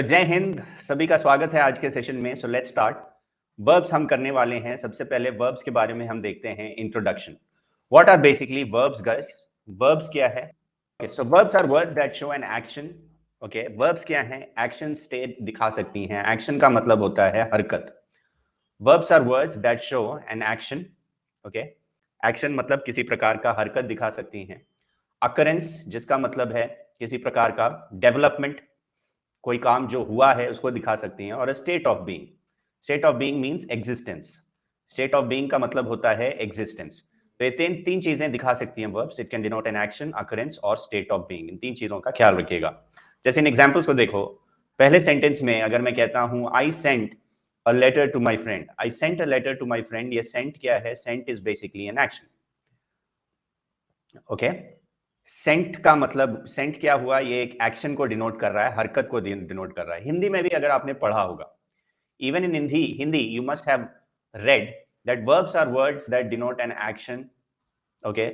जय हिंद, सभी का स्वागत है आज के सेशन में। So let's start. वर्ब्स हम करने वाले हैं। सबसे पहले वर्ब्स के बारे में हम देखते हैं introduction. What are basically verbs guys? Verbs क्या है? So verbs are words that show an action. Okay, verbs क्या हैं? एक्शन स्टेट दिखा सकती हैं। एक्शन का मतलब होता है हरकत। Verbs are words that show an action. Okay, action मतलब किसी प्रकार का हरकत दिखा सकती हैं। अकरेंस जिसका मतलब है किसी प्रकार का डेवलपमेंट, कोई काम जो हुआ है उसको दिखा सकती हैं। और state of being, state of being means existence. State of being का मतलब होता है एग्जिस्टेंस। तो ये तीन चीजें दिखा सकती हैं verbs. It can denote an action, occurrence और स्टेट ऑफ बीइंग। इन तीन चीजों का ख्याल रखिएगा। जैसे इन एग्जांपल्स को देखो। पहले सेंटेंस में अगर मैं कहता हूं I sent a letter to my friend, I sent a letter to my friend, ये सेंट क्या है? Sent is basically an action. Okay, sent का मतलब, सेंट क्या हुआ? ये एक एक्शन को डिनोट कर रहा है, हरकत को डिनोट कर रहा है। हिंदी में भी अगर आपने पढ़ा होगा, even in Hindi you must have read that verbs are words that denote an action. Okay,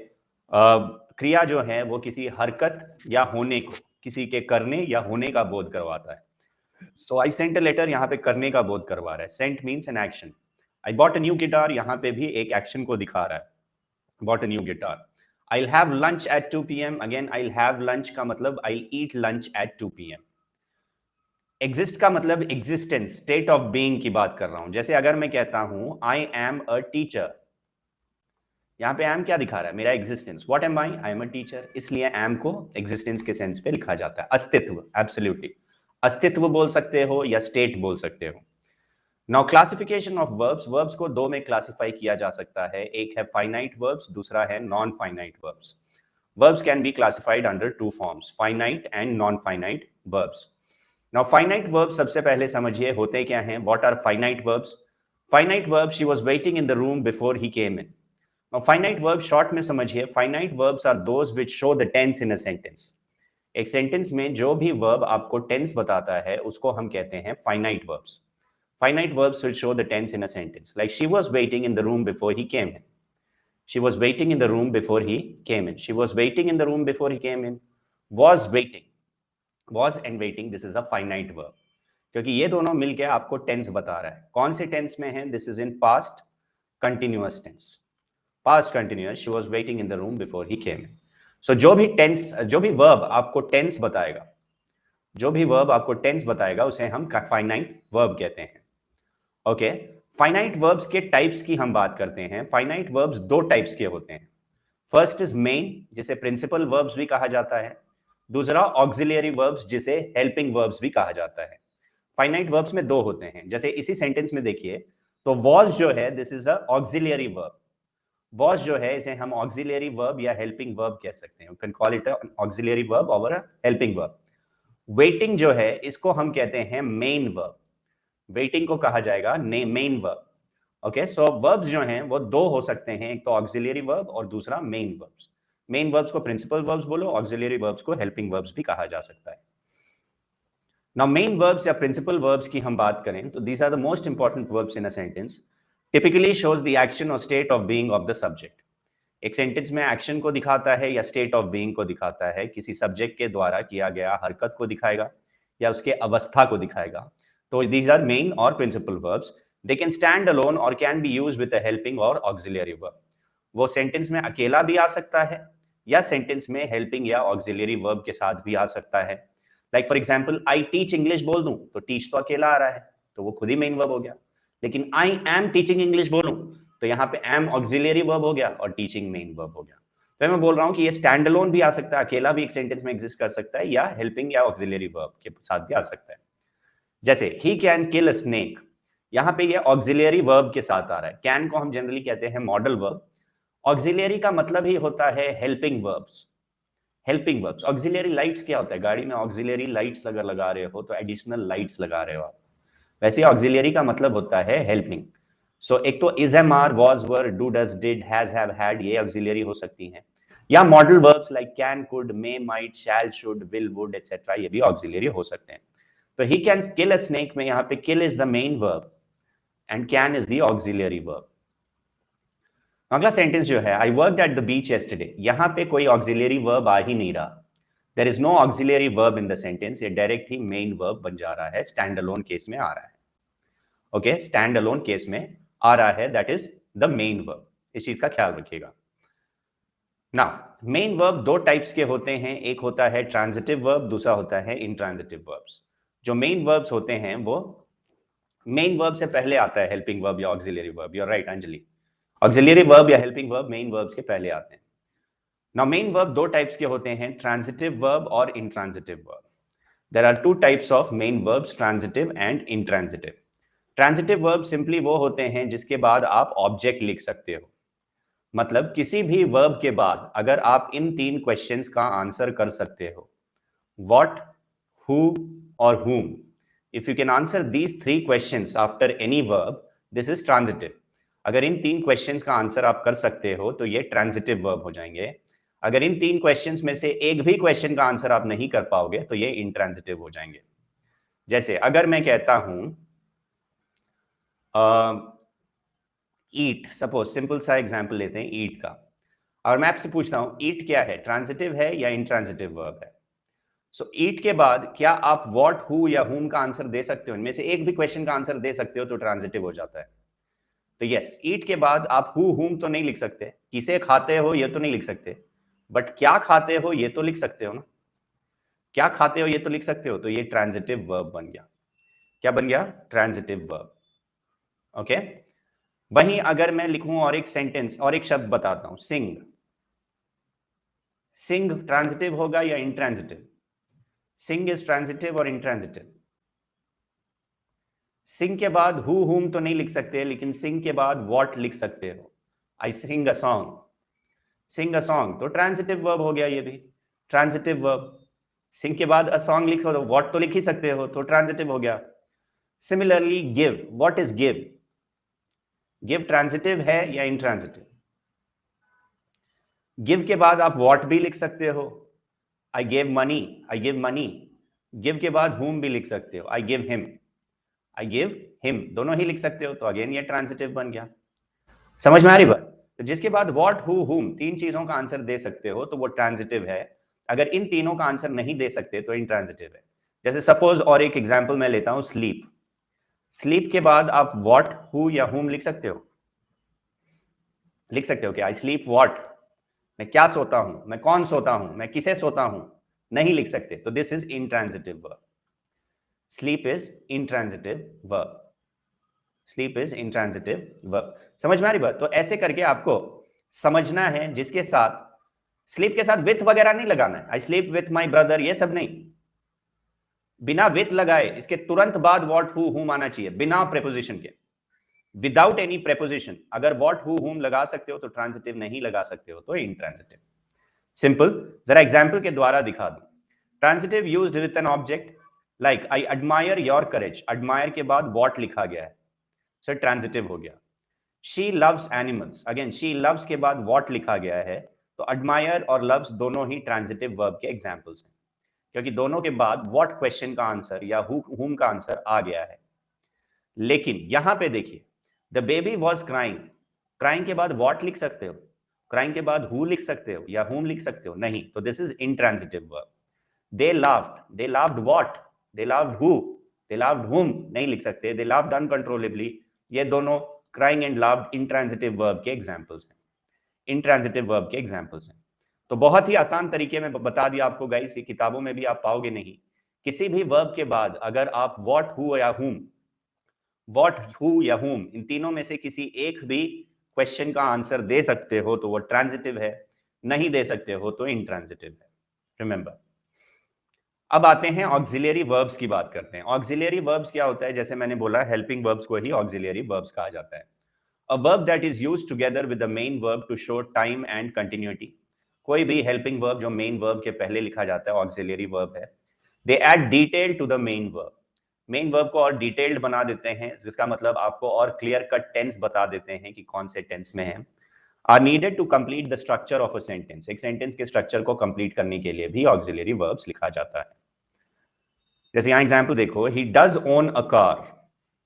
क्रिया जो है वो किसी हरकत या होने को, किसी के करने या होने का बोध करवाता है। सो आई सेंट अ लेटर यहाँ पे करने का बोध करवा रहा है। Sent means an action. I bought a new guitar, यहाँ पे भी एक एक्शन को दिखा रहा है। bought a new guitar. I'll have lunch at 2 p.m. Again, I'll have lunch का मतलब I'll eat lunch at 2 p.m. Exist का मतलब existence, state of being की बात कर रहा हूं। जैसे अगर मैं कहता हूं I am a teacher, यहाँ पे am क्या दिखा रहा है? मेरा existence. What am I? I am a teacher. इसलिए am को existence के सेंस पे लिखा जाता है। अस्तित्व, absolutely. अस्तित्व बोल सकते हो या state बोल सकते हो। Now classification of verbs, verbs को दो में क्लासिफाई किया जा सकता है। एक है फाइनाइट वर्ब्स, दूसरा है non finite verbs. Verbs can be classified under two forms, finite and non finite verbs. Now finite verbs सबसे पहले समझिए होते क्या हैं। What are finite verbs? Finite verb, she was waiting in the room before he came in. Now finite verb short में समझिए, finite verbs are those which show the tense in a sentence. एक sentence में जो भी verb आपको tense बताता है उसको हम कहते हैं finite verbs. Finite verbs will show the tense in a sentence. Like she was waiting in the room before he came in. She was waiting in the room before he came in. She was waiting in the room before he came in. Was waiting. Was and waiting, this is a finite verb. क्योंकि ये दोनों मिलके आपको tense बता रहा है। कौन से टेंस में है? This is in past continuous tense. Past continuous, she was waiting in the room before he came in. So जो भी टेंस, जो भी वर्ब आपको टेंस बताएगा, जो भी वर्ब आपको टेंस बताएगा उसे हम फाइनाइट वर्ब कहते हैं। ओके, फाइनाइट वर्ब्स के टाइप्स की हम बात करते हैं। फाइनाइट वर्ब्स दो टाइप्स के होते हैं। फर्स्ट इज मेन, जिसे प्रिंसिपल वर्ब्स भी कहा जाता है। दूसरा ऑक्सिलियरी वर्ब्स, जिसे हेल्पिंग वर्ब्स भी कहा जाता है। फाइनाइट वर्ब्स में दो होते हैं। जैसे इसी सेंटेंस में देखिए, तो वॉज जो है this is a auxiliary verb. Was जो है इसे हम ऑक्सिलियरी वर्ब या हेल्पिंग वर्ब कह सकते हैं। You can call it auxiliary verb और अ हेल्पिंग वर्ब। वेटिंग जो है इसको हम कहते हैं मेन वर्ब। वेटिंग को कहा जाएगा मेन वर्ब। ओके, सो वर्ब्स जो हैं वो दो हो सकते हैं, एक तो ऑक्सिलियरी वर्ब और दूसरा मेन वर्ब्स। मेन वर्ब्स को प्रिंसिपल वर्ब्स बोलो, ऑक्सिलियरी वर्ब्स को हेल्पिंग वर्ब्स भी कहा जा सकता है। नाउ मेन वर्ब्स या प्रिंसिपल वर्ब्स की हम बात करें तो these are the most important verbs in a sentence. Typically shows the action और state of being of the subject. एक सेंटेंस में एक्शन को दिखाता है या स्टेट ऑफ बीइंग को दिखाता है, किसी सब्जेक्ट के द्वारा किया गया हरकत को दिखाएगा या उसके अवस्था को दिखाएगा। तो these are main or principal verbs. They can stand alone or can be used with a helping or auxiliary verb. वो सेंटेंस में अकेला भी आ सकता है या सेंटेंस में हेल्पिंग या ऑक्सिलियरी वर्ब के साथ भी आ सकता है। Like for example, I teach English बोल दूं तो टीच तो अकेला आ रहा है, तो वो खुद ही मेन वर्ब हो गया। लेकिन आई एम टीचिंग इंग्लिश बोलूं तो यहाँ पे एम ऑक्सिलियरी वर्ब हो गया और टीचिंग मेन वर्ब हो गया। तो मैं बोल रहा हूँ कि ये स्टैंड अलोन भी आ सकता है, अकेला भी एक सेंटेंस में एग्जिस्ट कर सकता है, या हेल्पिंग या ऑक्सिलियरी वर्ब के साथ भी आ सकता है। जैसे he can kill a snake, यहां पे ये ऑक्सिलियरी वर्ब के साथ आ रहा है। कैन को हम जनरली कहते हैं मॉडल वर्ब। ऑक्सिलियरी का मतलब ही होता है helping verbs. Helping verbs, auxiliary lights क्या होता है? गाड़ी में ऑक्सिलियरी लाइट्स अगर लगा रहे हो तो एडिशनल लाइट्स लगा रहे हो आप। वैसे ऑक्सिलियरी का मतलब होता है हेल्पिंग। सो एक तो is, am, are, was, were, do, does, did, has, have, had, ये ऑक्सिलियरी हो सकती हैं। या modal verbs like can, could, may, might, shall, should, will, would etcetera, ये भी ऑक्सिलियरी हो सकते हैं। तो he can kill a snake में यहाँ पे kill is the main verb and can is the auxiliary verb. अगला सेंटेंस जो है I worked at the beach yesterday, यहाँ पे कोई auxiliary verb आ ही नहीं रहा। There is no auxiliary verb in the sentence, ये डायरेक्ट ही मेन वर्ब बन जा रहा है, स्टैंड अलोन केस में आ रहा है। ओके, स्टैंड अलोन केस में आ रहा है, that is the main verb, इस चीज का ख्याल रखिएगा। नाउ मेन वर्ब दो टाइप्स के होते हैं, एक होता है ट्रांजिटिव वर्ब, दूसरा होता है इंट्रांजिटिव वर्ब्स। जो मेन वर्ब्स होते हैं वो मेन वर्ब से पहले आता है हेल्पिंग वर्ब या auxiliary verb. You are right Anjali, auxiliary verb या हेल्पिंग वर्ब मेन वर्ब्स के पहले आते हैं। नाउ मेन वर्ब दो टाइप्स के होते हैं, ट्रांजिटिव वर्ब और intransitive verb. There are two types of main verbs, transitive and intransitive. Transitive verb simply वो होते हैं जिसके बाद आप ऑब्जेक्ट लिख सकते हो। मतलब किसी भी वर्ब के बाद अगर आप इन तीन क्वेश्चंस का आंसर कर सकते हो, व्हाट, हु और whom, if you can answer these three questions after any verb, this is transitive. अगर इन तीन क्वेश्चंस का आंसर आप कर सकते हो तो ये ट्रांजिटिव वर्ब हो जाएंगे। अगर इन तीन क्वेश्चंस में से एक भी क्वेश्चन का आंसर आप नहीं कर पाओगे तो ये इंट्रांजिटिव हो जाएंगे। जैसे अगर मैं कहता हूं ईट, सपोज सिंपल सा एग्जांपल लेते हैं ईट का, और मैं आपसे पूछता हूं ईट क्या है, ट्रांजिटिव है या इंट्रांजिटिव वर्ब है? सो ईट के बाद क्या आप व्हाट, हु या whom का आंसर दे सकते हो? इनमें से एक भी क्वेश्चन का आंसर दे सकते हो तो ट्रांजिटिव हो जाता है। तो यस, ईट के बाद आप हु, whom तो नहीं लिख सकते, किसे खाते हो ये तो नहीं लिख सकते, बट क्या खाते हो ये तो लिख सकते हो ना, क्या खाते हो ये तो लिख सकते हो, तो ये ट्रांजिटिव वर्ब बन गया। क्या बन गया? Transitive verb. ओके, वहीं अगर मैं लिखूं और एक सेंटेंस और एक शब्द बताता हूं, सिंग, सिंग ट्रांजिटिव होगा या इंट्रांजिटिव? सिंग इज ट्रांजिटिव और इंट्रांजिटिव? सिंग के बाद हु, whom तो नहीं लिख सकते, लेकिन सिंग के बाद व्हाट लिख सकते हो। I sing a song, sing a song तो ट्रांजिटिव वर्ब हो गया, ये भी ट्रांजिटिव वर्ब। सिंग के बाद अ सॉन्ग लिखो तो व्हाट तो लिख ही सकते हो, तो ट्रांजिटिव हो गया। Similarly give, what is give? Give transitive है या इंट्रांजिटिव? गिव के बाद आप व्हाट भी लिख सकते हो, I give money, I give money. Give के बाद whom भी लिख सकते हो, I give him, I give him, दोनों ही लिख सकते हो, तो अगेन ये ट्रांजिटिव बन गया। समझ में आ रही बात? तो जिसके बाद व्हाट, हु, whom तीन चीजों का आंसर दे सकते हो तो वो ट्रांजिटिव है। अगर इन तीनों का आंसर नहीं दे सकते तो इंट्रांजिटिव है। जैसे सपोज और एक एग्जांपल मैं लेता हूं, स्लीप, स्लीप के बाद आप व्हाट, हु या whom लिख सकते हो, लिख सकते हो कि आई स्लीप व्हाट, मैं क्या सोता हूं, मैं कौन सोता हूं, मैं किसे सोता हूं, नहीं लिख सकते, तो this is intransitive verb. Sleep is intransitive verb, sleep is intransitive verb. समझ में आ रही बात? तो ऐसे करके आपको समझना है, जिसके साथ स्लीप के साथ विथ वगैरह नहीं लगाना है, I sleep with my brother, ये सब नहीं, बिना विथ लगाए इसके तुरंत बाद व्हाट, हु, whom आना चाहिए, बिना प्रेपोजिशन के, विदाउट एनी प्रेपोजिशन। अगर व्हाट, हु, whom लगा सकते हो तो ट्रांजिटिव, नहीं लगा सकते हो तो इंट्रांजिटिव। सिंपल, जरा एग्जाम्पल के द्वारा दिखा दूं। Transitive used with an object, like I admire your courage, admire के बाद व्हाट लिखा गया है, सो ट्रांजिटिव हो गया। She loves animals, again she loves के बाद व्हाट लिखा गया है, तो एडमायर और लव्स दोनों ही ट्रांजिटिव वर्ब के एग्जांपल्स हैं, क्योंकि दोनों के बाद व्हाट क्वेश्चन का आंसर या whom का आंसर आ गया है। लेकिन यहां पे देखिए, the baby was crying, crying के बाद व्हाट लिख सकते हो, क्राइंग के बाद हु लिख सकते हो या whom लिख सकते हो? नहीं, तो this is intransitive verb. They laughed, they laughed what, they laughed who, they laughed whom नहीं लिख सकते, दे लाफ्ड अनकंट्रोलेबली, ये दोनों crying and laughed intransitive verb के एग्जांपल्स हैं, इंट्रांजिटिव वर्ब के एग्जांपल्स हैं। तो बहुत ही आसान तरीके में बता दिया आपको गाइस, ये किताबों में भी आप पाओगे नहीं। किसी भी वर्ब के बाद अगर आप व्हाट, हु या whom, व्हाट, हु या whom इन तीनों में से किसी एक भी क्वेश्चन का आंसर दे सकते हो तो वो ट्रांजिटिव है, नहीं दे सकते हो तो इंट्रांजिटिव है। रिमेंबर। अब आते हैं ऑक्सिलरी वर्ब्स की बात करते हैं। ऑक्सिलरी वर्ब्स क्या होता है? जैसे मैंने बोला, हेल्पिंग वर्ब्स को ही ऑक्सिलरी वर्ब्स कहा जाता है। A verb that is used together with the main verb to show time and continuity. कोई भी हेल्पिंग वर्ब जो मेन वर्ब के पहले लिखा जाता है ऑक्सिलरी वर्ब है। They add detail to the main verb, main verb को और डिटेल्ड बना देते हैं, जिसका मतलब आपको और क्लियर कट टेंस बता देते हैं कि कौन से टेंस में है। Are needed to complete the structure of a sentence, एक सेंटेंस के स्ट्रक्चर को कंप्लीट करने के लिए भी ऑक्सिलरी वर्ब्स लिखा जाता है। जैसे यहां एग्जांपल देखो, he does own a car,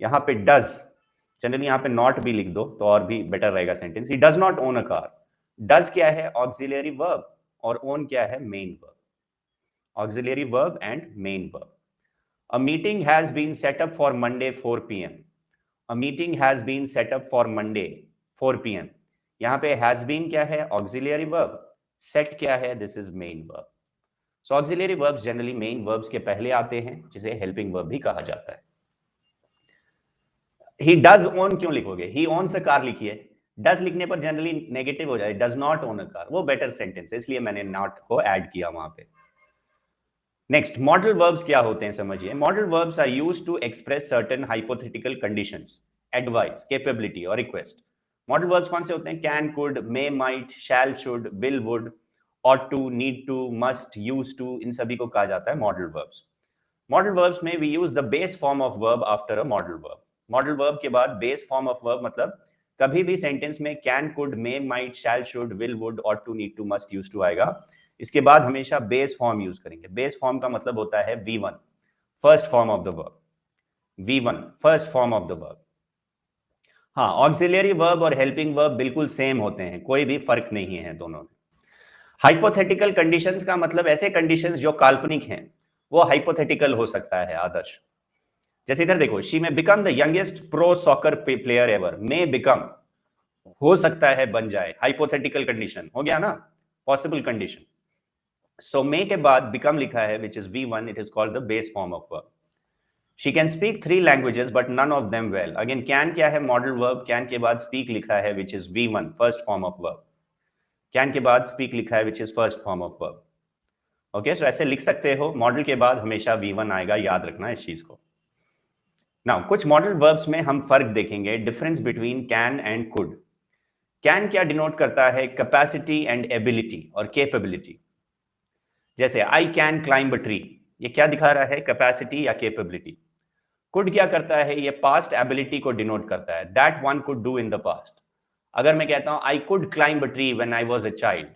यहां पे डज, जनरली यहां पे नॉट भी लिख दो तो और भी बेटर रहेगा sentence. He does not own a car, does क्या है? ऑक्सिलरी वर्ब, और ओन क्या है? Main verb. Auxiliary verb and main verb. A meeting has been set up for Monday 4 p.m. A meeting has been set up for Monday 4 p.m. यहाँ पे has been क्या है? Auxiliary verb. Set क्या है? This is main verb. So auxiliary verbs generally main verbs के पहले आते हैं, जिसे helping verb भी कहा जाता है. He does own क्यों लिखोगे? He owns a car लिखिए. Does लिखने पर generally negative हो जाए. Does not own a car. वो better sentence है, इसलिए मैंने not को add किया वहां पे. नेक्स्ट, मॉडल वर्ब्स क्या होते हैं समझिए. Modal verbs are used to express certain hypothetical conditions, advice, capability और रिक्वेस्ट. मॉडल वर्ब्स कौन से होते हैं? Can, could, may, might, shall, should, will, would, ought to, need to, must, use to, इन सभी को कहा जाता है मॉडल वर्ब्स. मॉडल वर्ब्स में we use the base form of verb after a modal verb. Modal verb के बाद base form of verb मतलब कभी भी सेंटेंस में can, could, may, might, shall, should, will, would, ought to, need to, must, use to आएगा. इसके बाद हमेशा बेस फॉर्म यूज करेंगे. बेस फॉर्म का मतलब होता है V1, first form of the verb. V1 first form of the verb. हाँ, ऑक्सिलरी वर्ब और हेल्पिंग वर्ब बिल्कुल सेम होते हैं, कोई भी फर्क नहीं है दोनों में. हाइपोथेटिकल कंडीशंस का मतलब ऐसे कंडीशंस जो काल्पनिक हैं, वो हाइपोथेटिकल हो सकता है. आदर्श, जैसे इधर देखो, शी में become the youngest pro soccer player ever. May become हो सकता है बन जाए. हाइपोथेटिकल कंडीशन हो गया ना, पॉसिबल कंडीशन. So may के बाद become लिखा है, which is V1. It is called the base form of verb. She can speak 3 languages, but none of them well. Again, can क्या है? Model verb. Can के बाद speak लिखा है, which is V1, first form of verb. Can के बाद speak लिखा है, which is first form of verb. Okay, so ऐसे लिख सकते हो. Model के बाद हमेशा V1 आएगा, याद रखना इस चीज को. Now, कुछ model verbs में हम फर्क देखेंगे. Difference between can and could. Can क्या डिनोट करता है? Capacity and ability और capability. जैसे I can climb a tree, ये क्या दिखा रहा है? कैपेसिटी या कैपेबिलिटी. कुड क्या करता है? ये पास्ट एबिलिटी को डिनोट करता है. That one could do in the past. अगर मैं कहता हूं I could climb a tree when I was a child,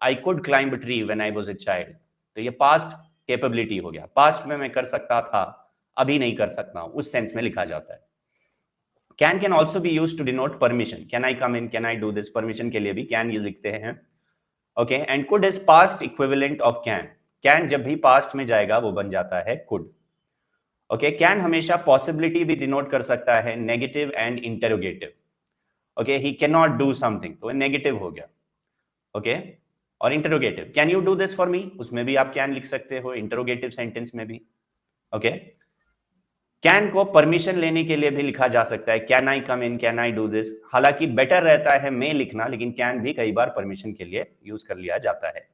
I could climb a tree when I was a child, तो ये पास्ट कैपेबिलिटी हो गया. पास्ट में मैं कर सकता था, अभी नहीं कर सकता हूं, उस सेंस में लिखा जाता है. Can also be used to denote permission. Can I come in, can I do this, permission के लिए भी कैन ये लिखते हैं. Okay, and could is past equivalent of can. Can जब भी पास्ट में जाएगा वो बन जाता है कुड. ओके, कैन हमेशा पॉसिबिलिटी भी डिनोट कर सकता है, negative and interrogative. Okay, he can not do something, तो नेगेटिव हो गया. ओके, और interrogative, can you do this for मी, उसमें भी आप कैन लिख सकते हो, इंटरोगेटिव सेंटेंस में भी. ओके, कैन को परमिशन लेने के लिए भी लिखा जा सकता है. Can I come in, can I do this. हालांकि बेटर रहता है मे लिखना, लेकिन कैन भी कई बार परमिशन के लिए यूज कर लिया जाता है.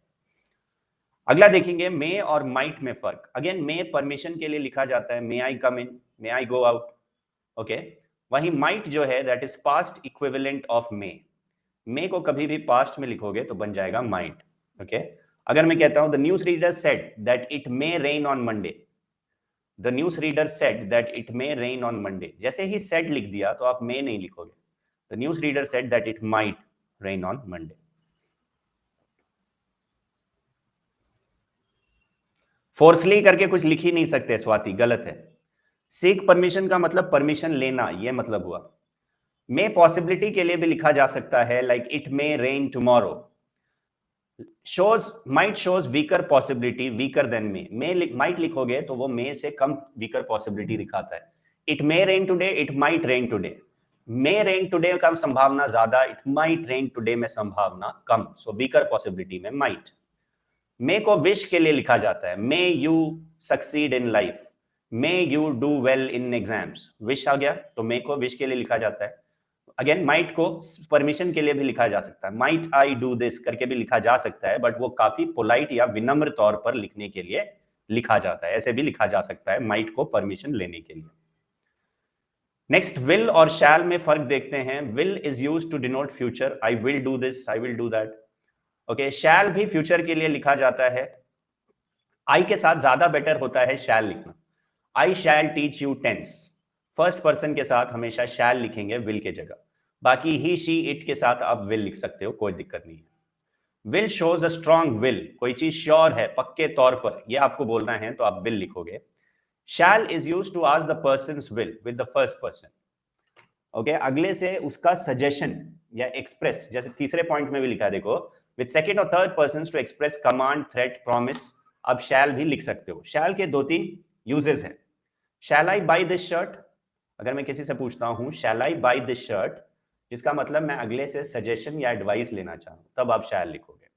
अगला देखेंगे मे और माइट में फर्क. अगेन मे परमिशन के लिए लिखा जाता है, may I come in, may I go out. Okay, वहीं माइट जो है that is past equivalent of may. May को कभी भी पास्ट में लिखोगे तो बन जाएगा माइट. ओके, अगर मैं कहता हूं the news reader said that it may rain on Monday, The news reader said that it may rain on Monday. जैसे ही said लिख दिया तो आप may नहीं लिखोगे. The news reader said that it might rain on Monday. फोर्सली करके कुछ लिख ही नहीं सकते स्वाति, गलत है. सीक परमिशन का मतलब परमिशन लेना, ये मतलब हुआ. मे पॉसिबिलिटी के लिए भी लिखा जा सकता है, like it may rain tomorrow. shows might shows weaker possibility, weaker than may might लिखोगे तो वो may से कम weaker possibility दिखाता है. it may rain today, it might rain today. may rain today का संभावना ज्यादा, it might rain today में संभावना कम. so weaker possibility में might. may को wish के लिए लिखा जाता है, may you succeed in life, may you do well in exams. wish आ गया तो may को wish के लिए लिखा जाता है. अगेन माइट को परमिशन के लिए भी लिखा जा सकता है, माइट आई डू दिस करके भी लिखा जा सकता है, बट वो काफी पोलाइट या विनम्र तौर पर लिखने के लिए लिखा जाता है. ऐसे भी लिखा जा सकता है माइट को परमिशन लेने के लिए. नेक्स्ट, विल और शैल में फर्क देखते हैं. Will is used to denote future, I will do this, I will do that. Okay, shall भी फ्यूचर के लिए लिखा जाता है. आई के साथ ज्यादा बेटर होता है शैल लिखना. I shall teach you tense. First person के साथ हमेशा शैल लिखेंगे विल के जगह. बाकी ही शी इट के साथ आप विल लिख सकते हो, कोई दिक्कत नहीं है. Will shows a strong will, कोई चीज श्योर है, पक्के तौर पर ये आपको बोलना है तो आप विल लिखोगे. Shall is used to ask the persons will with the first person. Okay, अगले से उसका सजेशन या एक्सप्रेस, जैसे तीसरे पॉइंट में भी लिखा है देखो, विद सेकंड और third persons to express command, threat, promise अब शैल भी लिख सकते हो। शैल के 2-3 यूजेस हैं। शैल आई बाई दिस शर्ट, अगर मैं किसी से पूछता हूं शैल आई बाई दिस शर्ट, जिसका मतलब मैं अगले से सजेशन या एडवाइस लेना चाहूं, तब आप शैल लिखोगे।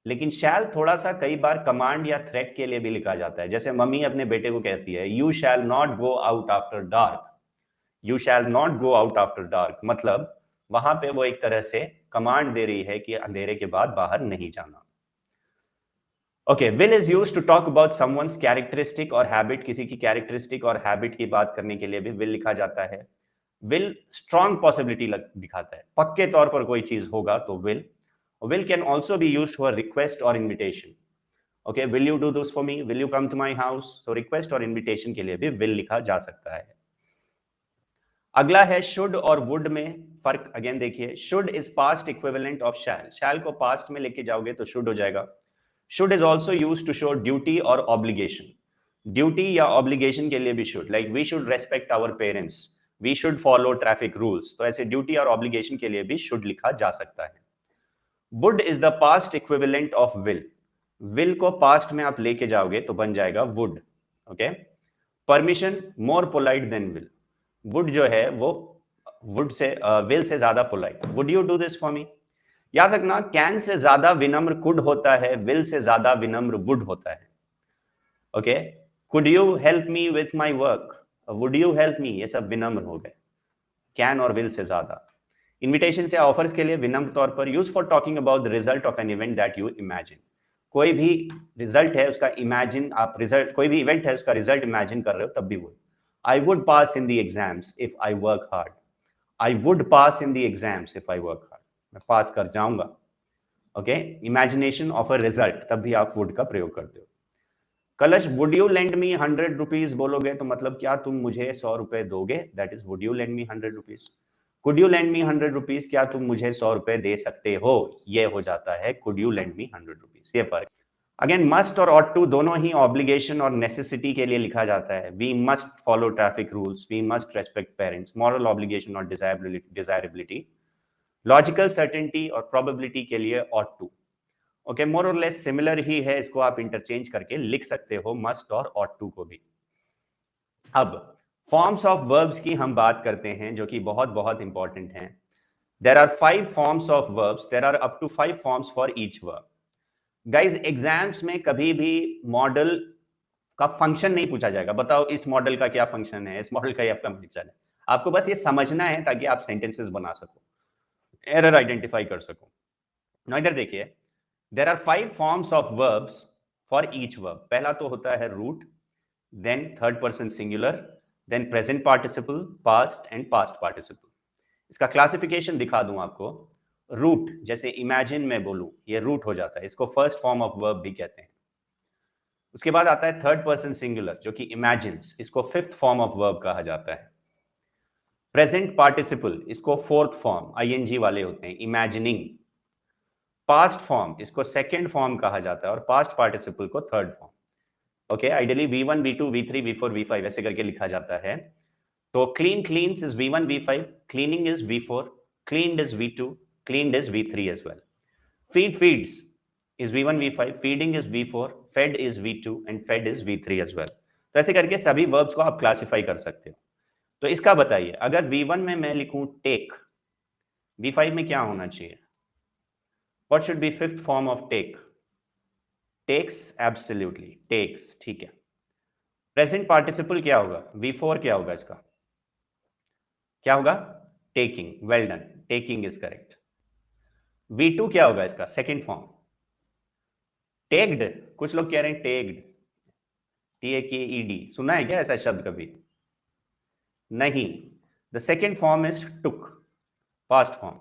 लेकिन शैल थोड़ा सा कई बार कमांड या थ्रेट के लिए भी लिखा जाता है। जैसे मम्मी अपने बेटे को कहती है you shall not go out after dark, you shall not go out after dark, मतलब वहां पे वो एक तरह से कमांड दे रही है कि अंधेरे के बाद बाहर नहीं जाना। Okay, will is use to talk about someone's characteristic और हैबिट, किसी की कैरेक्टरिस्टिक और हैबिट की बात करने के लिए भी विल लिखा जाता है। विल स्ट्रॉन्ग पॉसिबिलिटी दिखाता है, पक्के तौर पर कोई चीज होगा तो will. Will can also be use for request और invitation. Okay, will you do this for me, will you come to my house, तो रिक्वेस्ट और इन्विटेशन के लिए भी विल लिखा जा सकता है। अगला है शुड और वुड में फर्क। अगेन देखिए, should is past equivalent of shall, shall को पास्ट में लेके जाओगे तो शुड हो जाएगा। Should is also use to show duty और ऑब्लिगेशन, ड्यूटी या ऑब्लिगेशन के लिए भी should, like we should respect our parents, we should follow traffic rules, तो ऐसे ड्यूटी और ऑब्लिगेशन के लिए भी शुड लिखा जा सकता है। Would is the past equivalent of will, will को पास्ट में आप लेके जाओगे तो बन जाएगा would. Okay, permission more polite than will, would जो है वो वुड से विल से ज्यादा polite. Would you do this for me, याद रखना कैन से ज्यादा विनम्र कुड होता है, विल से ज्यादा विनम्र वुड होता है। Okay, could you help me with my work, would you help me, ये सब विनम्र हो गए, कैन और विल से ज्यादा। इन्विटेशन से ऑफर्स के लिए विनम्र तौर पर, use for talking about the result of an event that you imagine, कोई भी रिजल्ट है उसका इमेजिन, आप रिजल्ट कोई भी इवेंट है उसका रिजल्ट इमेजिन कर रहे हो तब भी would. I would pass in the exams if I work hard, I would pass in the exams if I work hard, मैं पास कर जाऊंगा। Okay, imagination of a result, तब भी आप वुड का प्रयोग करते हो। कलश, would you lend me 100 rupees बोलोगे तो मतलब क्या तुम मुझे 100 रुपए दोगे, that is would you lend me 100 rupees. Could you lend me 100 rupees, क्या तुम मुझे 100 रुपए दे सकते हो, ये हो जाता है could you lend me 100 rupees, ये फर्क। अगेन मस्ट और ऑट टू दोनों ही ऑब्लिगेशन और नेसेसिटी के लिए लिखा जाता है। We must follow traffic rules, we must respect parents, moral obligation और डिजायरेबिलिटी। लॉजिकल सर्टेनिटी और प्रोबेबिलिटी के लिए ऑट टू। ओके, मोर और लेस सिमिलर ही है, इसको आप इंटरचेंज करके लिख सकते हो मस्ट और ऑट टू को भी। अब फॉर्म्स ऑफ वर्ब्स की हम बात करते हैं जो कि बहुत बहुत इंपॉर्टेंट हैं। There are 5 forms of verbs, there are up to 5 forms for each verb. Guys, exams में कभी भी मॉडल का फंक्शन नहीं पूछा जाएगा, बताओ इस मॉडल का क्या फंक्शन है, इस मॉडल का क्या फंक्शन है, आपको बस ये समझना है ताकि आप सेंटेंसेस बना सको, एरर आइडेंटिफाई कर सको। ना इधर देखिए, there are 5 forms of verbs for each verb. पहला तो होता है root, then third person singular, then present participle, past and past participle. इसका क्लासिफिकेशन दिखा दूं आपको। रूट, जैसे इमेजिन में बोलूं, ये रूट हो जाता है, इसको फर्स्ट फॉर्म ऑफ वर्ब भी कहते हैं। उसके बाद आता है थर्ड पर्सन सिंगुलर जो कि इमेजिन्स, इसको फिफ्थ फॉर्म ऑफ वर्ब कहा जाता है। प्रेजेंट पार्टिसिपल, इसको फोर्थ फॉर्म, आईएनजी वाले होते हैं, इमेजिनिंग। पास्ट फॉर्म, इसको सेकेंड फॉर्म कहा जाता है, और पास्ट पार्टिसिपल को third form. Okay, ideally V1, V2, V3, V4, V5 ऐसे करके लिखा जाता है। तो clean, cleans is V1, V5, cleaning is V4, cleaned is V2, cleaned is V3 as well. Feed, feeds is V1, V5, feeding is V4, fed is V2 and fed is V3 as well. तो ऐसे करके सभी verbs को आप classify कर सकते हो। तो इसका बताइए, अगर V1 में मैं लिखूं टेक, V5 में क्या होना चाहिए? What should be fifth form of take? Takes, absolutely, takes, ठीक है। प्रेजेंट पार्टिसिपल क्या होगा? V4 क्या होगा इसका? क्या होगा? Taking, well done, taking is correct. V2 क्या होगा इसका? Second form, taked. कुछ लोग कह रहे हैं टेक्ड, TAKED, सुना है क्या ऐसा शब्द कभी? नहीं, the second form is took, past form.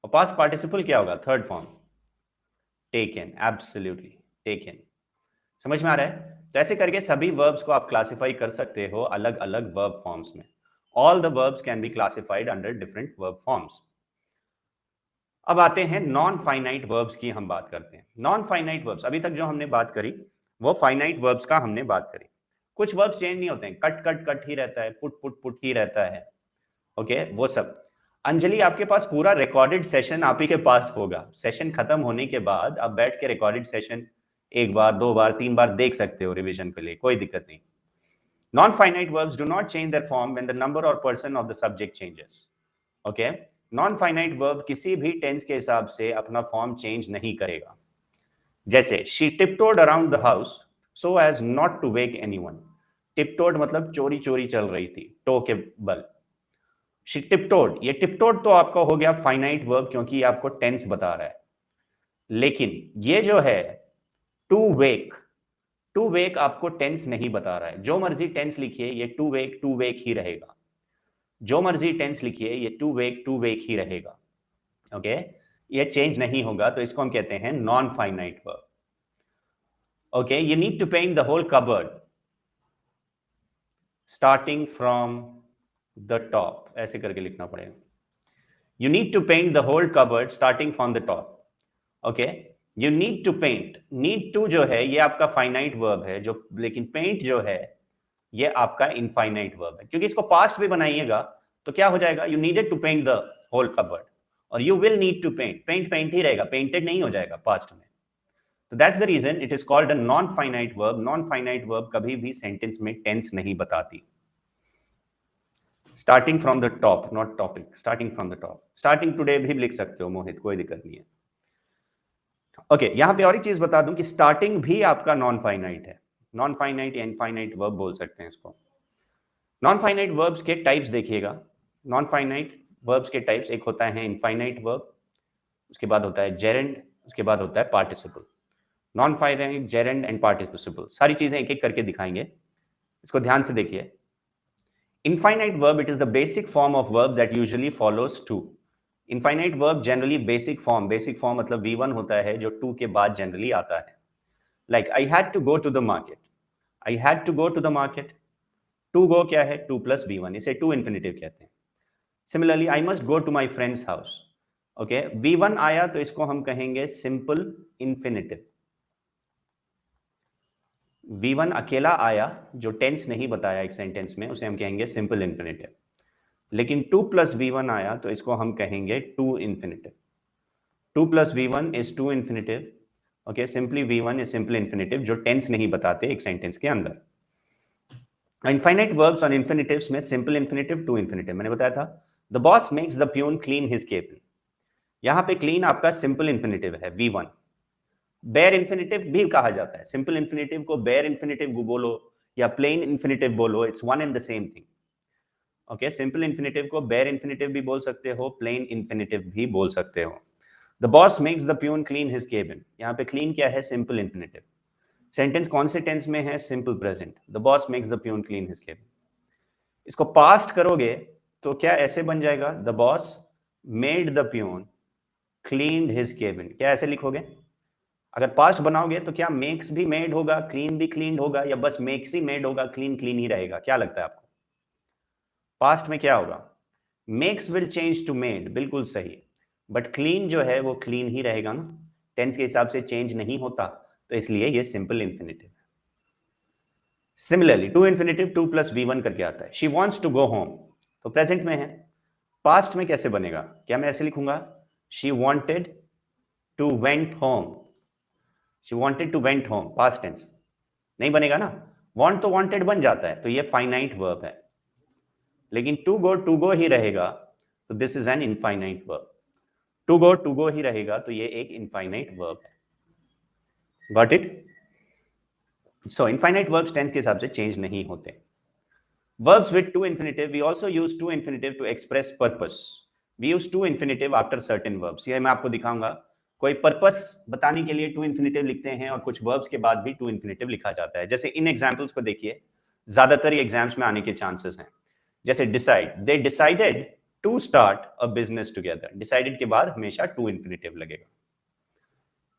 और पास्ट पार्टिसिपल क्या होगा? Third form, taken, absolutely taken. समझ में आ रहा है? तो ऐसे करके सभी वर्ब्स को आप क्लासिफाई कर सकते हो अलग अलग वर्ब फॉर्म्स में। All the verbs can be classified under different verb forms. अब आते हैं नॉन फाइनाइट वर्ब्स की हम बात करते हैं। नॉन फाइनाइट वर्ब्स, अभी तक जो हमने बात करी वो फाइनाइट वर्ब्स का हमने बात करी। कुछ वर्ब्स चेंज नहीं होते हैं, कट कट कट ही रहता है, पुट पुट पुट ही रहता है। ओके, वो सब। अंजलि, आपके पास पूरा रिकॉर्डेड सेशन आप ही के पास होगा। सेशन खत्म होने के बाद आप बैठ के रिकॉर्डेड सेशन एक बार, दो बार, तीन बार देख सकते हो रिवीजन के लिए, कोई दिक्कत नहीं। Non finite verbs do not change their form when the number और person of the subject changes. Okay, non finite verb किसी भी टेंस के हिसाब से अपना फॉर्म चेंज नहीं करेगा। जैसे she tiptoed around the house so as not to wake anyone. Tiptoed मतलब चोरी चोरी चल रही थी, टो के बल। शी टिपटोड, ये टिपटोड तो आपका हो गया फाइनाइट वर्ब क्योंकि ये आपको टेंस बता रहा है। लेकिन ये जो है टू वेक, टू वेक आपको टेंस नहीं बता रहा है। जो मर्जी टेंस लिखिए, ये टू वेक ही रहेगा। जो मर्जी टेंस लिखिए, ये टू वेक ही रहेगा। ओके, ये चेंज नहीं होगा, तो इसको हम कहते हैं non finite verb. Okay, you need to paint the whole cupboard starting from the top, ऐसे करके लिखना पड़ेगा। You need to paint the whole cupboard starting from the top. Okay, you need to paint, need to जो है ये आपका finite verb है, जो लेकिन पेंट जो है ये आपका इनफाइनाइट वर्ब है, क्योंकि इसको पास्ट भी बनाइएगा तो क्या हो जाएगा, you needed to paint the whole cupboard, और you will need to paint, paint ही रहेगा, पेंटेड नहीं हो जाएगा पास्ट में। तो that's the reason it is called a non finite verb. Non finite verb कभी भी सेंटेंस में टेंस नहीं बताती। Starting from the top, not topic, starting from the top. Starting today भी लिख सकते हो मोहित, कोई दिक्कत नहीं है। ओके, यहां पे और एक चीज बता दूं कि स्टार्टिंग भी आपका नॉन फाइनाइट है। नॉन फाइनाइट या इनफाइनाइट वर्ब बोल सकते हैं इसको। नॉन फाइनाइट वर्ब्स के टाइप्स देखिएगा। नॉन फाइनाइट वर्ब्स के टाइप्स, एक होता है इनफाइनाइट वर्ब, उसके बाद होता है जेरेंड, उसके बाद होता है participle. Non finite, gerund and participle, सारी चीजें एक एक करके दिखाएंगे, इसको ध्यान से देखिए। Infinite verb, it is the basic form of verb that usually follows to. Infinite verb generally basic form मतलब V1 होता है जो टू के बाद जनरली आता है। Like I had to go to the market, I had to go to the market. To go क्या है, टू प्लस V1, इसे टू इन्फिनेटिव कहते हैं। Similarly I must go to my friends house. Okay, V1 आया तो इसको हम कहेंगे सिंपल इन्फिनेटिव। V1 अकेला आया जो टेंस नहीं बताया एक सेंटेंस में, उसे हम कहेंगे सिंपल इन्फिनेटिव। लेकिन 2 प्लस V1 आया तो इसको हम कहेंगे to infinitive. 2 plus V1 is to infinitive. Okay, simply V1 is simple infinitive जो टेंस नहीं बताते एक सेंटेंस के अंदर। इनफाइनाइट वर्ब्स और इन्फिनेटिव्स में सिंपल इन्फिनेटिव, टू इन्फिनेटिव मैंने बताया था। The boss makes the peon clean his cabin, यहां पे क्लीन आपका सिंपल इन्फिनेटिव है V1। बेयर इन्फिनेटिव भी कहा जाता है, सिंपल इन्फिनेटिव को बेयर इन्फिनेटिव बोलो या प्लेन इन्फिनेटिव बोलो, it's one and the same thing. Okay, simple infinitive को बेयर इन्फिनेटिव भी बोल सकते हो, प्लेन इन्फिनेटिव भी बोल सकते हो। The boss makes the peon clean his cabin, यहाँ पे क्लीन क्या है, सिंपल इन्फिनेटिव। सेंटेंस कौन से टेंस में है, simple present. The boss makes the peon clean his cabin. इसको पास्ट करोगे तो क्या ऐसे बन जाएगा, the boss made the peon cleaned his cabin. क्या ऐसे लिखोगे? अगर पास्ट बनाओगे तो क्या मेक्स भी मेड होगा, क्लीन भी क्लीन होगा, या बस मेक्स ही मेड होगा, क्लीन क्लीन ही रहेगा? क्या लगता है आपको पास्ट में क्या होगा? Makes will change to made, बिल्कुल सही। बट क्लीन जो है वो क्लीन ही रहेगा ना, टेंस के हिसाब से चेंज नहीं होता, तो इसलिए ये सिंपल इन्फिनेटिव है। Similarly to infinitive 2 plus V1 करके आता है। She wants to go home, तो प्रेजेंट में है। पास्ट में कैसे बनेगा? क्या मैं ऐसे लिखूंगा, she wanted to went home. She wanted to went home, past tense नहीं बनेगा ना, वॉन्ट तो वॉन्टेड बन जाता है, तो ये फाइनाइट वर्ब है। लेकिन टू गो ही रहेगा, तो this is an infinite verb. To go ही रहेगा, तो ये एक इनफाइनाइट वर्ब है। Got it? So infinite verbs tense के हिसाब से चेंज नहीं होते। Verbs with to infinitive, we also use to infinitive to express purpose. We use to infinitive after certain verbs. ये मैं आपको दिखाऊंगा, कोई पर्पस बताने के लिए टू इन्फिनेटिव लिखते हैं और कुछ वर्ब्स के बाद भी टू इन्फिनेटिव लिखा जाता है। जैसे इन एग्जांपल्स को देखिए, ज्यादातर एग्जाम्स में आने के चांसेस हैं। जैसे decide, they decided to start a business together. Decided के बाद हमेशा टू इन्फिनेटिव लगेगा।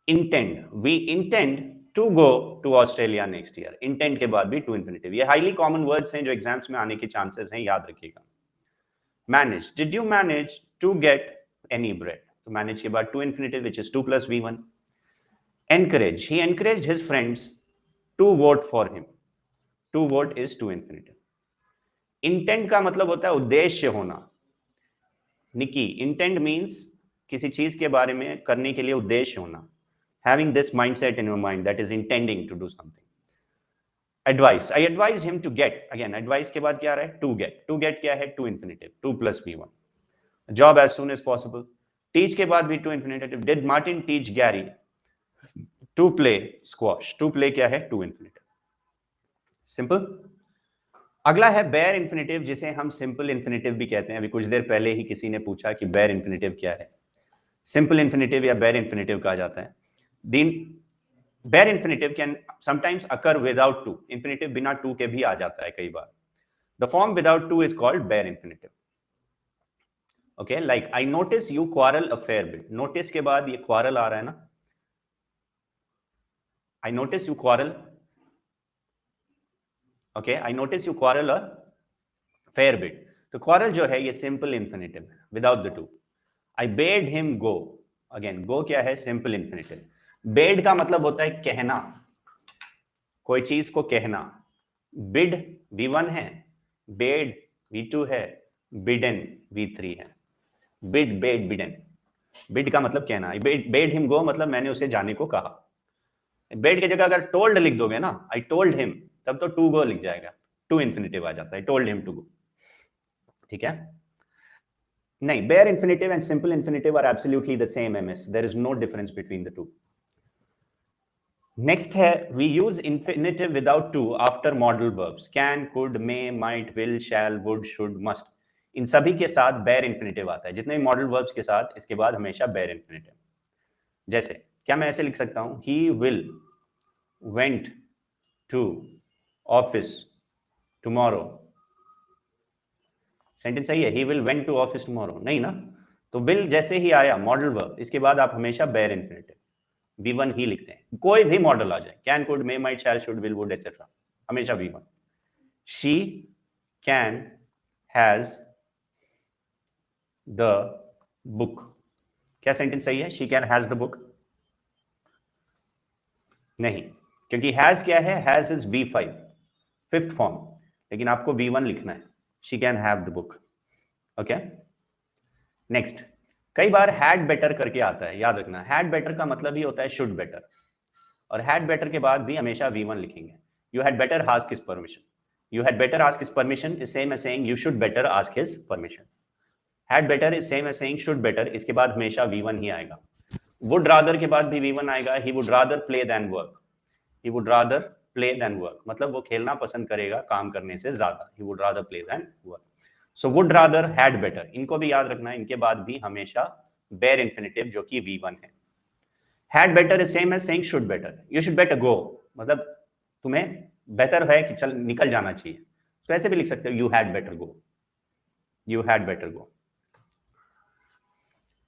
Intend, we intend to go to Australia next year. Intend के बाद भी टू इन्फिनेटिव। ये हाईली कॉमन वर्ड्स हैं जो एग्जाम्स में आने के चांसेस हैं, याद रखिएगा। Manage, did you manage to get any bread, तो मैनेज के बाद to infinitive which is 2 plus V1। Encourage, he encouraged his friends to vote for him. To vote is to infinitive. Intent का मतलब होता है उद्देश्य होना। निकी, इंटेंट मीन्स किसी चीज के बारे में करने के लिए उद्देश्य होना। having this mindset in your mind that is intending to do something. Advice, I advise him to get, again advice के बाद क्या आ रहा है, to get क्या है, to infinitive, 2 plus v1. Job as soon as possible. Teach के बाद भी to infinitive. Did Martin teach Gary to play squash? To play क्या है, to infinitive. Simple. अगला है बेयर इन्फिनेटिव, जिसे हम सिंपल इन्फिनेटिव भी कहते हैं. अभी कुछ देर पहले ही किसी ने पूछा कि बेयर इन्फिनेटिव क्या है. सिंपल इन्फिनेटिव या बेयर इन्फिनेटिव कहा जाता है. Bare infinitive can sometimes occur without to. Infinitive बिना टू के भी आ जाता है कई बार. The form without to is called bare infinitive. Okay, like I notice you quarrel a fair bit. Notice के बाद ये क्वारल आ रहा है ना. I notice you quarrel. Okay, I notice you quarrel a fair bit. तो quarrel जो है ये सिंपल इन्फिनेटिव है without the two. I bed him go. Again go क्या है, सिंपल इन्फिनेटिव. बेड का मतलब होता है कहना, कोई चीज को कहना. बिड v1 है, बेड v2 है, बिडन v3 है. Bid, bed, बिडन. बिड का मतलब कहना. बेड हिम गो मतलब मैंने उसे जाने को कहा. बेड की जगह अगर टोल्ड लिख दोगे ना, आई टोल्ड हिम, तब तो टू गो लिख जाएगा, टू इन्फिनेटिव आ जाता है. Told him to go. ठीक है. नहीं, bare infinitive and simple infinitive are absolutely the same एमएस. There is no difference between the two. Next है we use infinitive without to after modal verbs. Can, could, may, might, will, shall, would, should, must. इन सभी के साथ bear infinitive आता है. जितने modal verbs के साथ इसके बाद हमेशा बेयर इन्फिनेटिव. जैसे क्या मैं ऐसे लिख सकता हूं, he will went to office tomorrow. Sentence सही है, he will went to office tomorrow? नहीं ना. तो विल जैसे ही आया मॉडल वर्ब, इसके बाद आप हमेशा बेयर इन्फिनेटिव v1 ही लिखते हैं. कोई भी मॉडल आ जाए, can, could, may, might, shall, should, will, would etcetera, हमेशा v1. She can has the book. क्या सेंटेंस सही है, she can has the book? नहीं, क्योंकि हैज क्या है, has is v5 fifth form, लेकिन आपको v1 लिखना है. She can have the book. Okay. Next, कई बार हैड बेटर करके आता है. याद रखना, हैड बेटर का मतलब ही होता है शुड बेटर, और हैड बेटर के बाद भी हमेशा v1 लिखेंगे. You had better ask his permission. You had better ask his permission is same as saying you should better ask his permission. Had better is same as saying should better, इसके बाद हमेशा v1 ही आएगा. Would rather के बाद भी v1 आएगा. He would rather play than work. He would rather play than work मतलब वो खेलना पसंद करेगा काम करने से ज्यादा. He would rather play than work. So would rather, had better, इनको भी याद रखना है. इनके बाद भी हमेशा बेयर इन्फिनेटिव जो कि v1 है. Had better is same as saying should better. You should better go मतलब तुम्हें बेहतर है कि चल निकल जाना चाहिए. तो ऐसे भी लिख सकते हो, you had better go. You had better go.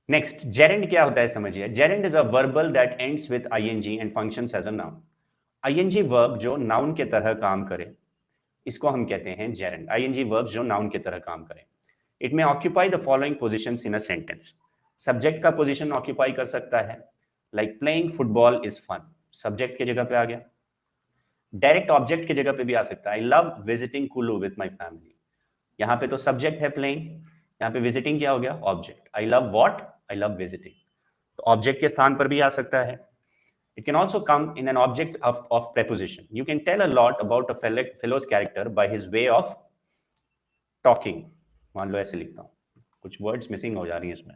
Next, gerund क्या होता है समझिए. Gerund is a verbal that ends with ING and functions as a noun. ING verb जो नाउन के तरह काम करे, इसको हम कहते हैं जेरेंड. आईएनजी वर्ब जो नाउन के तरह काम करे. It may occupy the following positions in a sentence. Subject का पोजीशन ऑक्यूपाई कर सकता है, like playing football is fun, subject की जगह पे आ गया. डायरेक्ट ऑब्जेक्ट की जगह पे भी आ सकता है, I love visiting Kullu with my family. यहाँ पे तो सब्जेक्ट है प्लेइंग, यहाँ पे विजिटिंग क्या हो गया, object. I love what, I love visiting, तो ऑब्जेक्ट के स्थान पर भी आ सकता है. It can also come in an object of preposition. You can tell a lot about a fellow's character by his way of talking. मान लो ऐसे लिखता हूँ, कुछ words missing हो जा रही हैं इसमें.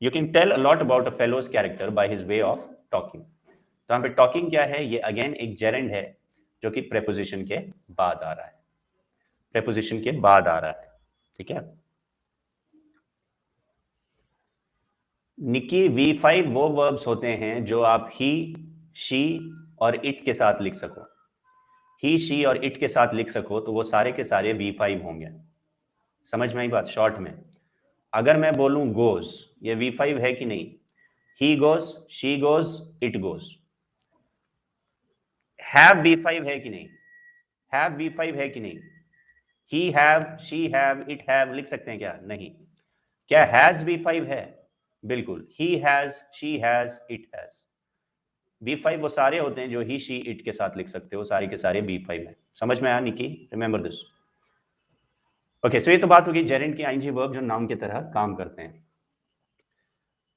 You can tell a lot about a fellow's character by his way of talking. तो यहाँ पे talking क्या है, ये again एक gerund है जो कि preposition के बाद आ रहा है. preposition के बाद आ रहा है. ठीक है. निकी, V5 वो verbs होते हैं जो आप he, she और it के साथ लिख सको. ही, शी और it के साथ लिख सको तो वो सारे के सारे V5 होंगे. समझ में आई बात शॉर्ट में. अगर मैं बोलूं goes, ये V5 है कि नहीं. he goes, she goes, it goes. have V5 है कि नहीं. have V5 है कि नहीं. he have, she have, it have लिख सकते हैं क्या, नहीं. क्या has V5 है, बिल्कुल. he has, she has, it has. V5 वो सारे होते हैं जो ही, शी, इट के साथ लिख सकते हो, सारे के सारे V5 है. समझ में आया निकी, रिमेंबर दिस. ओके, सो ये तो बात होगी जेरेंड की आईएनजी वर्ब जो नाउन की तरह काम करते हैं.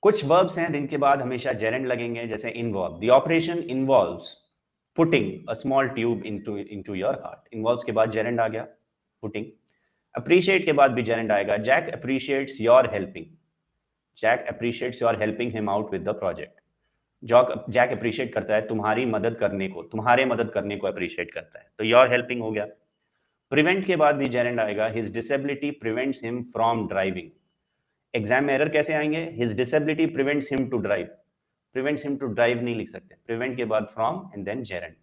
कुछ वर्ब्स हैं जिनके बाद हमेशा जेरेंड लगेंगे, जैसे involve. The operation involves putting a small tube into your heart. Involves के बाद जेरेंड आ गया, पुटिंग। अप्रिशिएट के बाद भी जेरेंड आएगा, Jack appreciates your helping. Jack appreciates your helping him out with the project. Jack appreciate करता है तुम्हारी मदद करने को, तुम्हारे मदद करने को अप्रिशिएट करता है, तो योर हेल्पिंग हो गया। प्रिवेंट के बाद भी जेरेंड आएगा, his disability prevents him from driving. Exam में एरर कैसे आएंगे, his disability prevents him to drive. Prevents him to drive नहीं लिख सकते, प्रिवेंट के बाद from and then gerund.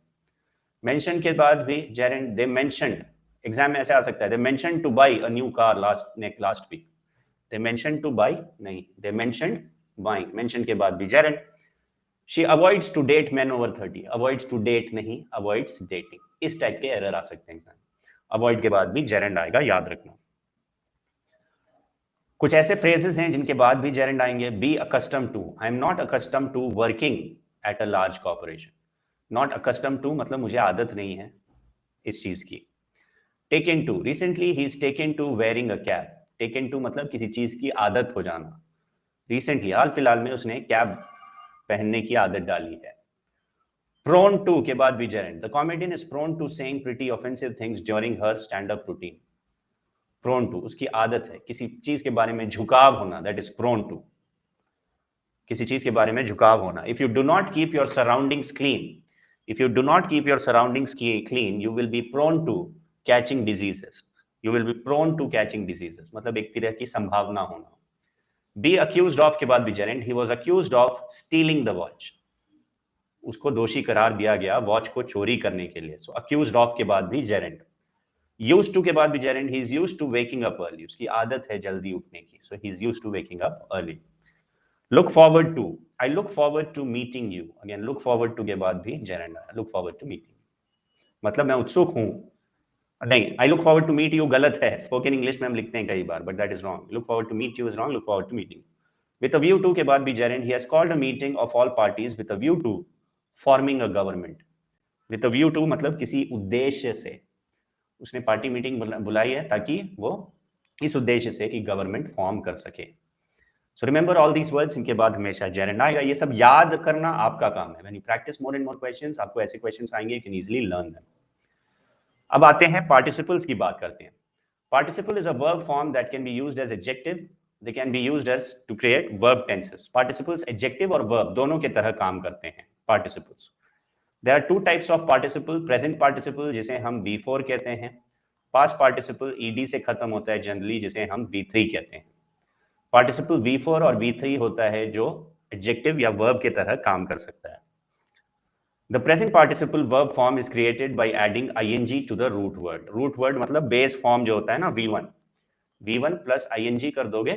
Mention के बाद भी जेरेंड, दे मेंशनड। एग्जाम में ऐसे आ सकता है, they mentioned to buy a new car last week. They mentioned to buy नहीं, दे मेंशनड बाइंग। मेंशन के बाद भी gerund. She avoids to date man over 30। Avoids to date नहीं, अवॉइड्स डेटिंग। इस टाइप के एरर आ सकते हैं एग्जाम। अवॉइड के बाद भी जेरेंड आएगा, याद रखना। कुछ ऐसे फ्रेजेस हैं जिनके बाद भी जेरेंड आएंगे, be accustom to. I am not accustom to working at a large corporation. Not accustom to मतलब मुझे आदत नहीं है इस चीज की। Taken to, recently he is taken to wearing a cap. Taken to मतलब किसी चीज की आदत हो जाना। रिसेंटली हाल फिलहाल में उसने कैप पहनने की आदत डाली है। प्रोन टू के बाद भी gerund, the comedian is prone to saying pretty offensive things during her stand up routine. Prone to, उसकी आदत है किसी चीज के बारे में झुकाव होना, दैट इज प्रोन टू। किसी चीज के बारे में झुकाव होना। If you do not keep your surroundings clean, if you do not keep your surroundings clean, you will be prone to catching diseases. You will be prone to catching diseases मतलब एक तरह की संभावना होना। बी अक्यूज्ड ऑफ के बाद भी gerund, he was accused of stealing the watch. उसको दोषी करार दिया गया वॉच को चोरी करने के लिए। सो अक्यूज्ड ऑफ के बाद भी जेरेंड। यूज्ड टू के बाद भी gerund, he is used to waking up early. उसकी आदत है जल्दी उठने की, so he is used to waking up early. Look forward to, I look forward to meeting you. Again look forward to के बाद भी जेरेंड आया, लुक फॉरवर्ड टू मीटिंग। मतलब मैं उत्सुक हूं, नहीं, I look forward to meet you गलत है, स्पोकन इंग्लिश में हम लिखते हैं कई बार, but that is wrong. Look forward to meet you is wrong, look forward to meeting. With a view to के बाद भी gerund, he has called a meeting of all parties with a view to forming a government. With a view to मतलब किसी उद्देश्य से उसने party meeting बुलाई है ताकि वो इस उद्देश्य से कि गवर्नमेंट फॉर्म कर सके। So remember all these words, इनके बाद हमेशा जेरेंड आएगा। ये सब याद करना आपका काम है। When you practice more and more questions, आपको ऐसे क्वेश्चंस आएंगे, you can easily learn them. अब आते हैं पार्टिसिपल्स की बात करते हैं। Participle is a verb form that can be used as adjective. They can be used as to create verb tenses. Participles adjective और verb दोनों के तरह काम करते हैं participles. There are two types of participle. Present participle जिसे हम V4 कहते हैं। Past participle ed से खत्म होता है जनरली, जिसे हम V3 कहते हैं। Participle V4 और V3 होता है जो adjective या verb के तरह काम कर सकता है। The present participle verb form is created by adding ing to the root word. Root word मतलब base form जो होता है ना V1, V1 plus ing कर दोगे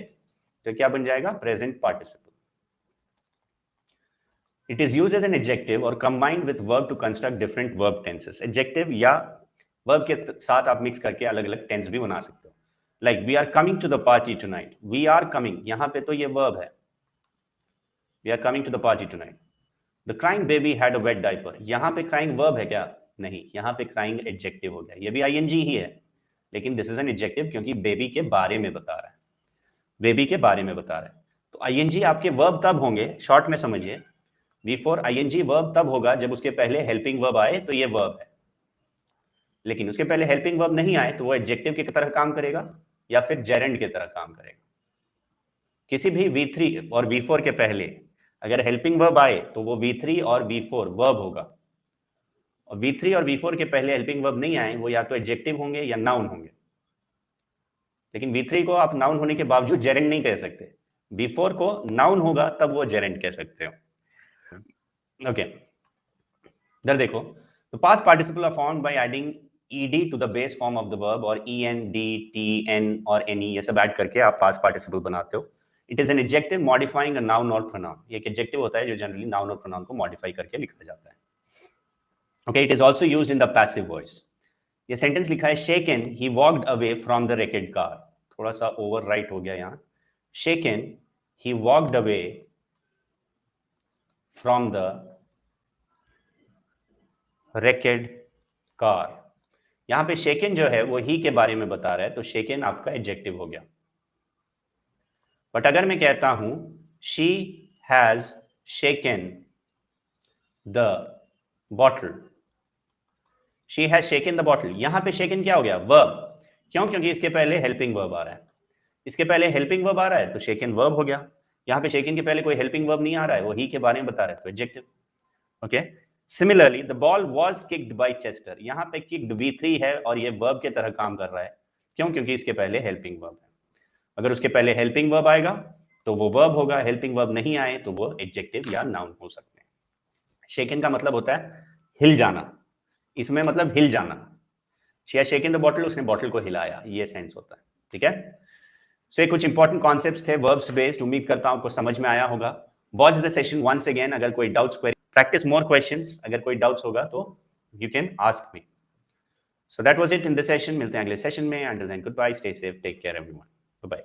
तो क्या बन जाएगा, present participle. It is used as an adjective or combined with verb to construct different verb tenses. Adjective या verb के साथ आप mix करके अलग अलग tense भी बना सकते हो. Like we are coming to the party tonight. We are coming, यहाँ पे तो ये verb है. We are coming to the party tonight. The crying baby had a wet diaper. यहाँ पे crying verb है क्या? नहीं, यहाँ पे crying adjective हो गया। ये भी ing ही है, लेकिन this is an adjective क्योंकि baby के बारे में बता रहा है। बेबी के बारे में बता रहा है। तो ing आपके वर्ब तब होंगे, शॉर्ट में समझिए, V4 ing वर्ब तब होगा जब उसके पहले हेल्पिंग वर्ब आए तो ये वर्ब है, लेकिन उसके पहले हेल्पिंग वर्ब नहीं आए तो वो एडजेक्टिव की तरह काम करेगा या फिर जेरेंड की तरह काम करेगा। किसी भी V3 और V4 के पहले अगर हेल्पिंग वर्ब आए तो वो V3 और V4 वर्ब होगा, और V3 और V4 के पहले हेल्पिंग वर्ब नहीं आए वो या तो एडजेक्टिव होंगे या नाउन होंगे। लेकिन V3 को आप नाउन होने के बावजूद जेरेंड नहीं कह सकते, V4 को नाउन होगा तब वो जेरेंड कह सकते हो। ओके, इधर देखो, तो past participle are formed by adding ed to the base form of the verb, और en, d, t, n और ne ये सब ऐड करके आप पास्ट पार्टिसिपल बनाते हो। It is an adjective modifying a noun और प्रोनाउन। ये एक एडजेक्टिव होता है जो जनरली नाउन और प्रोनाउन को मॉडिफाई करके लिखा जाता है। Okay, it is also used in the passive voice. ये सेंटेंस लिखा है, shaken he walked away from the wrecked car. थोड़ा सा ओवरराइट हो गया यहाँ, shaken he walked away from the wrecked car. यहां पे शेकन जो है वो ही के बारे में बता रहा है, तो शेकन आपका एडजेक्टिव हो गया। बट अगर मैं कहता हूं she has shaken the bottle. she has shaken the bottle. यहां पे shaken क्या हो गया? verb. क्यों? क्योंकि इसके पहले helping verb आ रहा है. इसके पहले helping verb आ रहा है तो shaken verb हो गया. यहां पे shaken के पहले कोई helping verb नहीं आ रहा है, वो ही के बारे में बता रहा है तो adjective. okay? Similarly, the ball was kicked by Chester. यहां पे kicked V3 है और ये verb के तरह काम कर रहा है. क्यों? क्योंकि इसके पहले helping verb है. अगर उसके पहले helping verb आएगा तो वो verb होगा, helping verb नहीं आए तो वो adjective या noun हो सकते हैं. shaken का मतलब होता है हिल जाना. इसमें मतलब हिल जाना. She has shaken the bottle, उसने बॉटल को हिलाया, ये सेंस होता है. ठीक है? सो ये कुछ इंपॉर्टेंट कॉन्सेप्ट्स थे वर्ब्स बेस्ड. उम्मीद करता हूं आपको समझ में आया होगा. Watch the session once again. अगर कोई डाउट्स, प्रैक्टिस मोर क्वेश्चंस. अगर कोई डाउट्स होगा तो you can ask me. So that was it in this session. मिलते हैं अगले सेशन में. Until then good bye, stay safe, take care everyone. Bye bye.